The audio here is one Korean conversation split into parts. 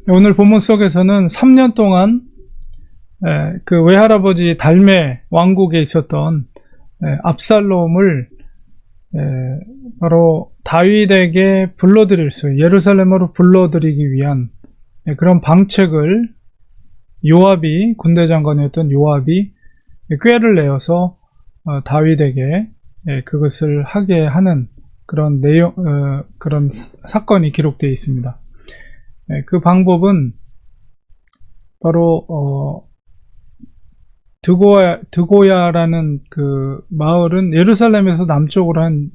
오늘 본문 속에서는 3년 동안 그 외할아버지 달메 왕국에 있었던 압살롬을 바로 다윗에게 예루살렘으로 불러들이기 위한 그런 방책을 요압이, 군대 장관이었던 요압이 꾀를 내어서 다윗에게 그것을 하게 하는 그런 그런 사건이 기록되어 있습니다. 그 방법은 바로 드고야라는 그 마을은 예루살렘에서 남서쪽으로 한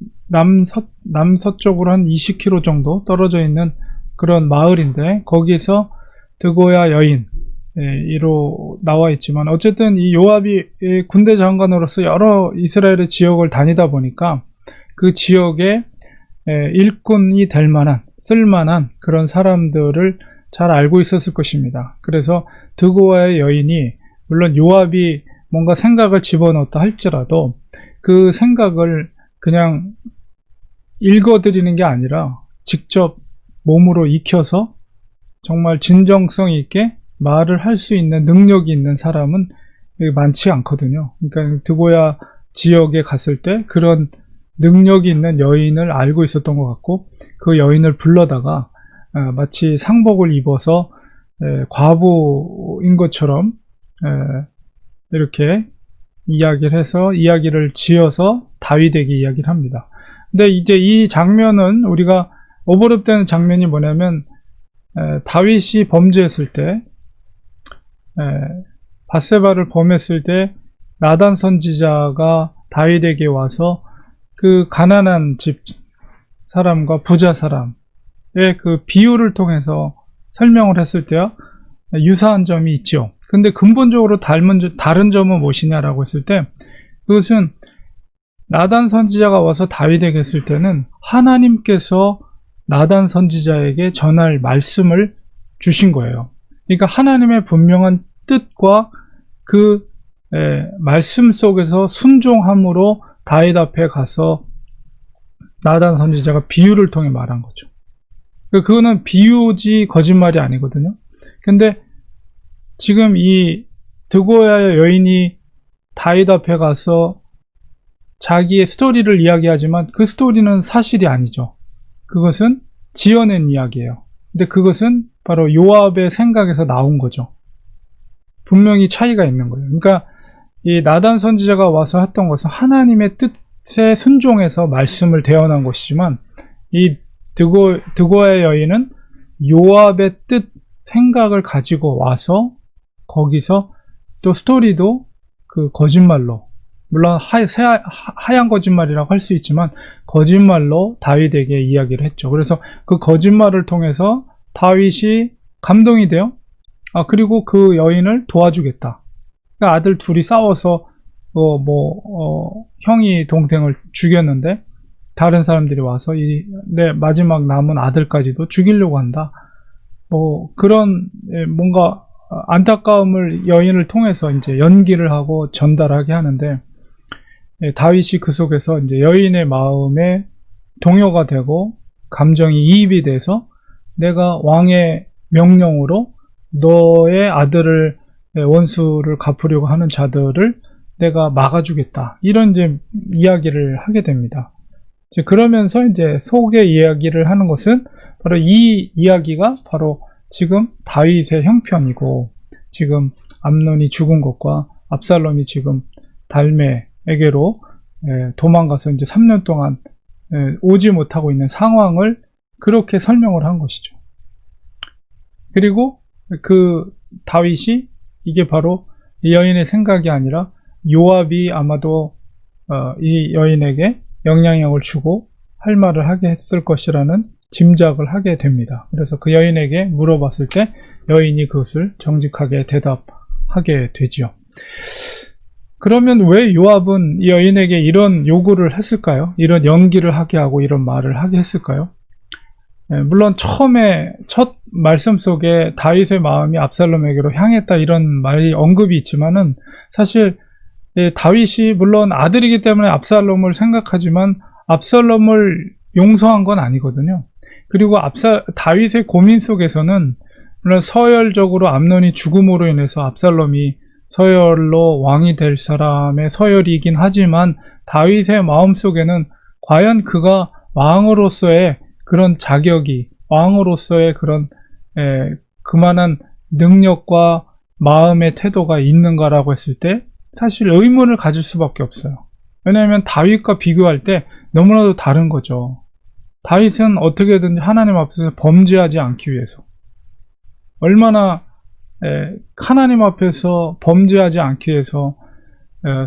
20km 정도 떨어져 있는 그런 마을인데, 거기서 드고야 여인 이로 나와 있지만, 어쨌든 이 요압이 군대 장관으로서 여러 이스라엘의 지역을 다니다 보니까 그 지역에 일꾼이 될 만한, 쓸만한 그런 사람들을 잘 알고 있었을 것입니다. 그래서 드고야의 여인이, 물론 요압이 뭔가 생각을 집어넣었다 할지라도 그 생각을 그냥 읽어드리는 게 아니라 직접 몸으로 익혀서 정말 진정성 있게 말을 할 수 있는 능력이 있는 사람은 많지 않거든요. 그러니까 드고야 지역에 갔을 때 그런 능력이 있는 여인을 알고 있었던 것 같고, 그 여인을 불러다가 마치 상복을 입어서 과부인 것처럼 이렇게 이야기를 지어서 다윗에게 이야기를 합니다. 근데 이제 이 장면은, 우리가 오버랩되는 장면이 뭐냐면, 다윗이 범죄했을 때, 밧세바를 범했을 때 나단 선지자가 다윗에게 와서 그 가난한 집 사람과 부자 사람의 그 비유를 통해서 설명을 했을 때와 유사한 점이 있죠. 근데 근본적으로 다른 점은 무엇이냐라고 했을 때, 그것은 나단 선지자가 와서 다윗에게 했을 때는 하나님께서 나단 선지자에게 전할 말씀을 주신 거예요. 그러니까 하나님의 분명한 뜻과 그 말씀 속에서 순종함으로 다윗 앞에 가서 나단 선지자가 비유를 통해 말한 거죠. 그거는 비유지 거짓말이 아니거든요. 근데 지금 이 드고야의 여인이 다윗 앞에 가서 자기의 스토리를 이야기하지만 그 스토리는 사실이 아니죠. 그것은 지어낸 이야기예요. 근데 그것은 바로 요압의 생각에서 나온 거죠. 분명히 차이가 있는 거예요. 그러니까 이 나단 선지자가 와서 했던 것은 하나님의 뜻에 순종해서 말씀을 대언한 것이지만, 이 드고야의 여인은 요압의 뜻, 생각을 가지고 와서 거기서 또 스토리도 그 거짓말로, 물론 하얀 거짓말이라고 할 수 있지만 거짓말로 다윗에게 이야기를 했죠. 그래서 그 거짓말을 통해서 다윗이 감동이 돼요. 그리고 그 여인을 도와주겠다. 그러니까 아들 둘이 싸워서 형이 동생을 죽였는데 다른 사람들이 와서 내 마지막 남은 아들까지도 죽이려고 한다. 그런 뭔가 안타까움을 여인을 통해서 이제 연기를 하고 전달하게 하는데, 다윗이 그 속에서 이제 여인의 마음에 동요가 되고 감정이 이입이 돼서, 내가 왕의 명령으로 너의 아들을, 원수를 갚으려고 하는 자들을 내가 막아주겠다, 이런 이제 이야기를 하게 됩니다. 그러면서 이제 속의 이야기를 하는 것은 바로 이 이야기가 바로 지금 다윗의 형편이고, 지금 암논이 죽은 것과 압살롬이 지금 달메에게로 도망가서 이제 3년 동안 오지 못하고 있는 상황을 그렇게 설명을 한 것이죠. 그리고 그 다윗이, 이게 바로 이 여인의 생각이 아니라 요압이 아마도 이 여인에게 영향력을 주고 할 말을 하게 했을 것이라는 짐작을 하게 됩니다. 그래서 그 여인에게 물어봤을 때 여인이 그것을 정직하게 대답하게 되지요. 그러면 왜 요압은 이 여인에게 이런 요구를 했을까요? 이런 연기를 하게 하고 이런 말을 하게 했을까요? 물론 처음에 첫 말씀 속에 다윗의 마음이 압살롬에게로 향했다, 이런 말이 언급이 있지만은, 사실 다윗이 물론 아들이기 때문에 압살롬을 생각하지만 압살롬을 용서한 건 아니거든요. 그리고 다윗의 고민 속에서는 물론 서열적으로 암논이 죽음으로 인해서 압살롬이 서열로 왕이 될 사람의 서열이긴 하지만 다윗의 마음속에는 과연 그가 왕으로서의 그런 자격이, 왕으로서의 그런 그만한 능력과 마음의 태도가 있는가라고 했을 때 사실 의문을 가질 수밖에 없어요. 왜냐하면 다윗과 비교할 때 너무나도 다른 거죠. 다윗은 어떻게든 하나님 앞에서 범죄하지 않기 위해서, 얼마나 하나님 앞에서 범죄하지 않기 위해서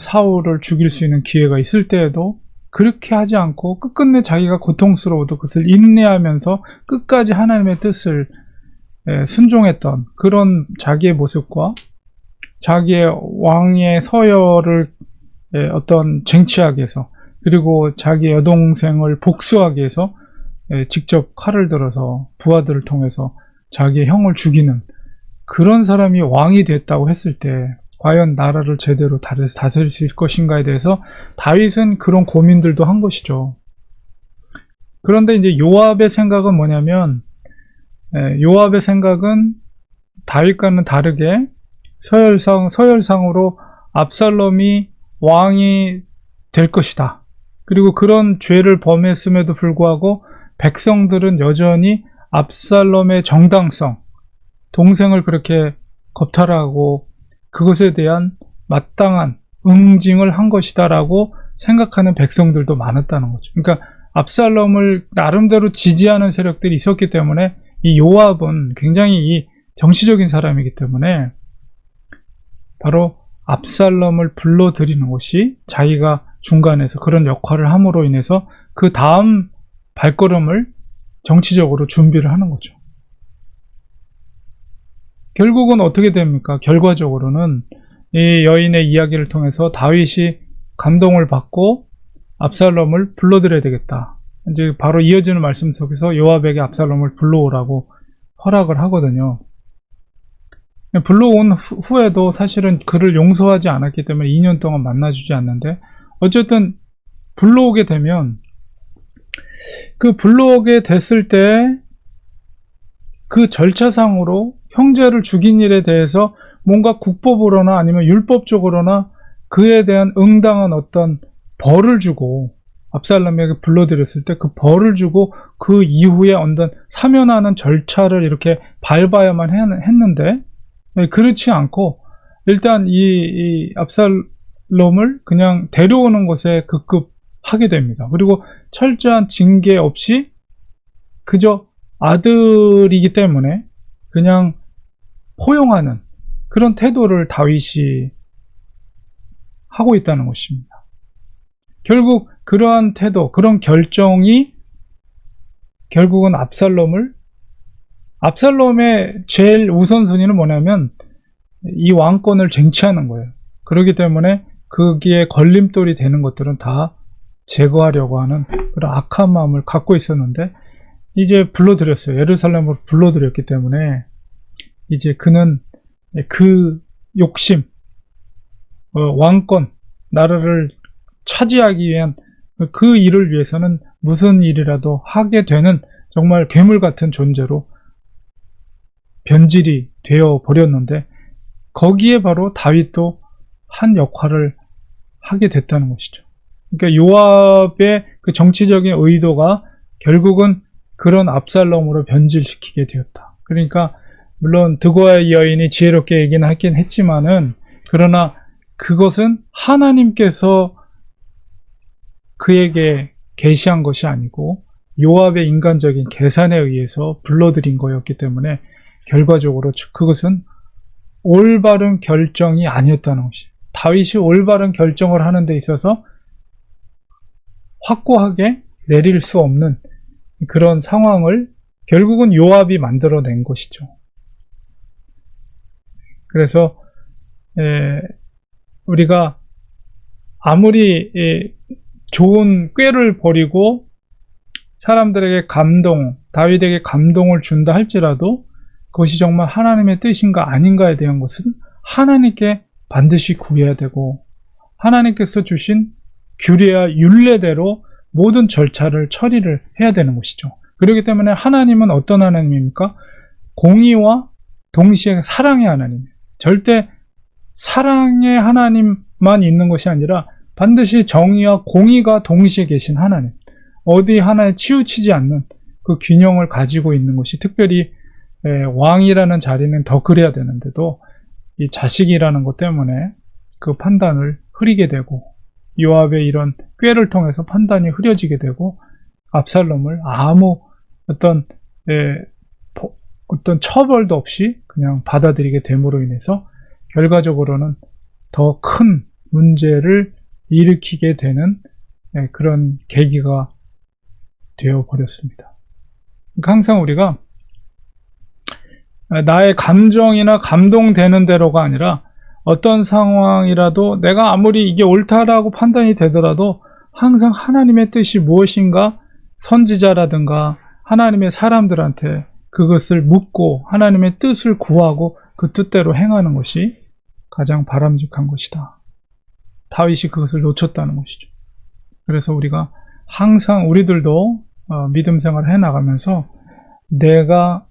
사울을 죽일 수 있는 기회가 있을 때에도 그렇게 하지 않고 끝끝내 자기가 고통스러워도 그것을 인내하면서 끝까지 하나님의 뜻을 순종했던 그런 자기의 모습과 자기의 왕의 서열을 어떤 쟁취하기 위해서, 그리고 자기 여동생을 복수하기 위해서 직접 칼을 들어서 부하들을 통해서 자기의 형을 죽이는 그런 사람이 왕이 됐다고 했을 때 과연 나라를 제대로 다스릴 수 있을 것인가에 대해서 다윗은 그런 고민들도 한 것이죠. 그런데 이제 요압의 생각은 뭐냐면, 요압의 생각은 다윗과는 다르게 서열상으로 압살롬이 왕이 될 것이다. 그리고 그런 죄를 범했음에도 불구하고 백성들은 여전히 압살롬의 정당성, 동생을 그렇게 겁탈하고 그것에 대한 마땅한 응징을 한 것이다 라고 생각하는 백성들도 많았다는 거죠. 그러니까 압살롬을 나름대로 지지하는 세력들이 있었기 때문에 이 요압은 굉장히 이 정치적인 사람이기 때문에 바로 압살롬을 불러들이는 것이 자기가 중간에서 그런 역할을 함으로 인해서 그 다음 발걸음을 정치적으로 준비를 하는 거죠. 결국은 어떻게 됩니까? 결과적으로는 이 여인의 이야기를 통해서 다윗이 감동을 받고 압살롬을 불러들여야 되겠다. 이제 바로 이어지는 말씀 속에서 요압에게 압살롬을 불러오라고 허락을 하거든요. 불러온 후에도 사실은 그를 용서하지 않았기 때문에 2년 동안 만나주지 않는데, 어쨌든 불러오게 되면 그 불러오게 됐을 때 그 절차상으로 형제를 죽인 일에 대해서 뭔가 국법으로나 아니면 율법적으로나 그에 대한 응당한 어떤 벌을 주고, 압살롬에게 불러들였을 때 그 벌을 주고 그 이후에 어떤 사면하는 절차를 이렇게 밟아야만 했는데, 그렇지 않고 일단 이 압살롬을 그냥 데려오는 것에 급급하게 됩니다. 그리고 철저한 징계 없이 그저 아들이기 때문에 그냥 포용하는 그런 태도를 다윗이 하고 있다는 것입니다. 결국 그러한 태도, 그런 결정이 결국은 압살롬의 제일 우선순위는 뭐냐면 이 왕권을 쟁취하는 거예요. 그렇기 때문에 거기에 걸림돌이 되는 것들은 다 제거하려고 하는 그런 악한 마음을 갖고 있었는데, 이제 불러들였어요. 예루살렘으로 불러들였기 때문에 이제 그는 그 욕심, 왕권, 나라를 차지하기 위한 그 일을 위해서는 무슨 일이라도 하게 되는 정말 괴물 같은 존재로 변질이 되어 버렸는데, 거기에 바로 다윗도 한 역할을 하게 됐다는 것이죠. 그러니까 요압의 그 정치적인 의도가 결국은 그런 압살롬으로 변질시키게 되었다. 그러니까 물론 드고아의 여인이 지혜롭게 얘기는 하긴 했지만은, 그러나 그것은 하나님께서 그에게 계시한 것이 아니고 요압의 인간적인 계산에 의해서 불러들인 거였기 때문에 결과적으로 그것은 올바른 결정이 아니었다는 것이, 다윗이 올바른 결정을 하는 데 있어서 확고하게 내릴 수 없는 그런 상황을 결국은 요압이 만들어낸 것이죠. 그래서 우리가 아무리 좋은 꾀를 버리고 사람들에게 다윗에게 감동을 준다 할지라도 그것이 정말 하나님의 뜻인가 아닌가에 대한 것은 하나님께 반드시 구해야 되고, 하나님께서 주신 규례와 율례대로 모든 절차를 처리를 해야 되는 것이죠. 그렇기 때문에 하나님은 어떤 하나님입니까? 공의와 동시에 사랑의 하나님, 절대 사랑의 하나님만 있는 것이 아니라 반드시 정의와 공의가 동시에 계신 하나님, 어디 하나에 치우치지 않는 그 균형을 가지고 있는 것이, 특별히 왕이라는 자리는 더 그래야 되는데도 이 자식이라는 것 때문에 그 판단을 흐리게 되고, 요압의 이런 꾀를 통해서 판단이 흐려지게 되고, 압살롬을 아무 어떤 처벌도 없이 그냥 받아들이게 됨으로 인해서 결과적으로는 더 큰 문제를 일으키게 되는 그런 계기가 되어버렸습니다. 그러니까 항상 우리가 나의 감정이나 감동되는 대로가 아니라 어떤 상황이라도 내가 아무리 이게 옳다라고 판단이 되더라도 항상 하나님의 뜻이 무엇인가, 선지자라든가 하나님의 사람들한테 그것을 묻고 하나님의 뜻을 구하고 그 뜻대로 행하는 것이 가장 바람직한 것이다. 다윗이 그것을 놓쳤다는 것이죠. 그래서 우리가 항상 우리들도 믿음 생활을 해나가면서 내가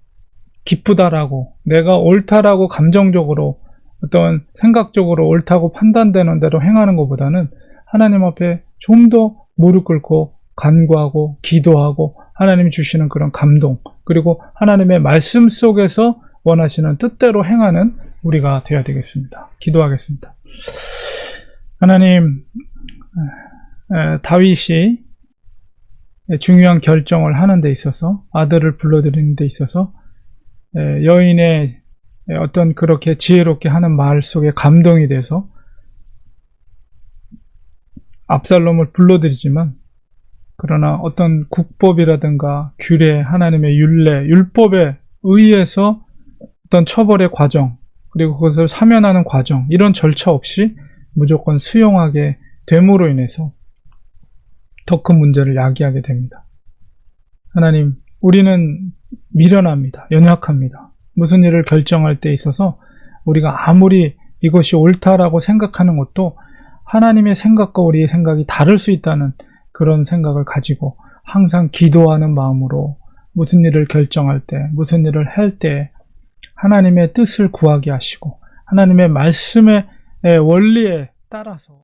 기쁘다라고, 내가 옳다라고 감정적으로 어떤 생각적으로 옳다고 판단되는 대로 행하는 것보다는 하나님 앞에 좀 더 무릎 꿇고 간구하고 기도하고 하나님이 주시는 그런 감동, 그리고 하나님의 말씀 속에서 원하시는 뜻대로 행하는 우리가 되어야 되겠습니다. 기도하겠습니다. 하나님, 다윗이 중요한 결정을 하는 데 있어서, 아들을 불러들이는 데 있어서 여인의 어떤 그렇게 지혜롭게 하는 말 속에 감동이 돼서 압살롬을 불러들이지만, 그러나 어떤 국법이라든가 규례, 하나님의 율례, 율법에 의해서 어떤 처벌의 과정, 그리고 그것을 사면하는 과정, 이런 절차 없이 무조건 수용하게 됨으로 인해서 더 큰 문제를 야기하게 됩니다. 하나님, 우리는 미련합니다. 연약합니다. 무슨 일을 결정할 때 있어서 우리가 아무리 이것이 옳다라고 생각하는 것도 하나님의 생각과 우리의 생각이 다를 수 있다는 그런 생각을 가지고 항상 기도하는 마음으로 무슨 일을 결정할 때, 무슨 일을 할 때 하나님의 뜻을 구하게 하시고 하나님의 말씀의 원리에 따라서